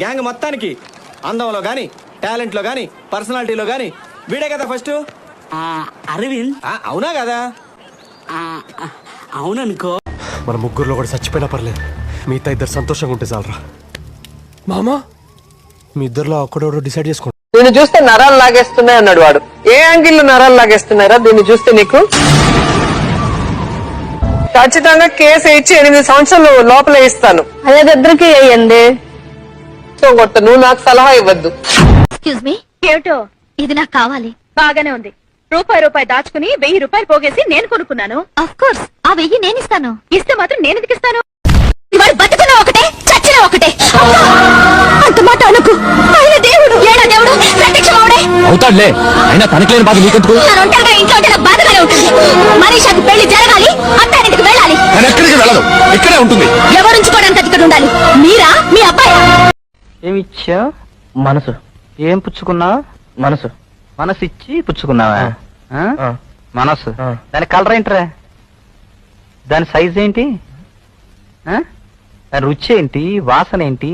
Gang మొత్తానికి అందంలో గాని టాలెంట్ లో గాని పర్సనాలిటీలో గాని వీడే కదా ఫస్ట్. అరవింద్ అవునా కదా? అవుననుకో. మన ముగ్గురులో కూడా చచ్చిపోయినా పర్లేదు, మిగతా ఇద్దరు సంతోషంగా ఉంటే చాలరా. మామా మీ ఇద్దరులో ఒక్కడోడు డిసైడ్ చేసుకోండి. దీన్ని చూస్తే నరాలు లాగేస్తున్నాయి అన్నాడు వాడు. ఏ యాంగిల్ నరాలు లాగేస్తున్నారా దీన్ని చూస్తే నీకు? ఖచ్చితంగా కేసు ఇచ్చి 8 సంవత్సరాలు లోపల ఇస్తాను. అదే దగ్గరికి వేయండి. నువ్వు నాకు సలహా ఇవ్వద్దు. ఎక్స్క్యూజ్ మీ, ఏమిటో ఇది నాకు కావాలి. బాగానే ఉంది. రూపాయి దాచుకుని 1000 రూపాయలు పోగేసి నేను కొనుక్కున్నాను. ఆఫ్ కోర్స్ ఆ 1000 నేను ఇస్తాను. ఇస్తే మాత్రం నేను ఎందుకు ఇస్తాను? ఇవాళ బతుకున్నా ఒకటే, చచ్చినా ఒకటే. అంత మాట అనుకు. ఆయన దేవుడు, ఏడా దేవుడు, ప్రత్యక్షమవుడే అవుతాడులే. అయినా తనకి లేని బాధ నీకెందుకు? నేను ఒంటరిగా ఇంట్లో ఉంటే నాకు బాధగానే ఉంటుంది. మనీషాకి పెళ్లి జరగాలి, అత్తారింటికి వెళ్ళాలి. ఎక్కడికి వెళ్ళదు, ఇక్కడే ఉంటుంది. ఎవరుంచుకోవడానికి ఇక్కడ ఉండాలి? మీరా, మీ అబ్బాయి? ఏమిచ్చా? మనసు. ఏం పుచ్చుకున్నావు? మనసు. మనసు ఇచ్చి పుచ్చుకున్నావా? మనసు. దాని కలర్ ఏంట్రా? దాని సైజ్ ఏంటి? దాని రుచి ఏంటి? వాసన ఏంటి?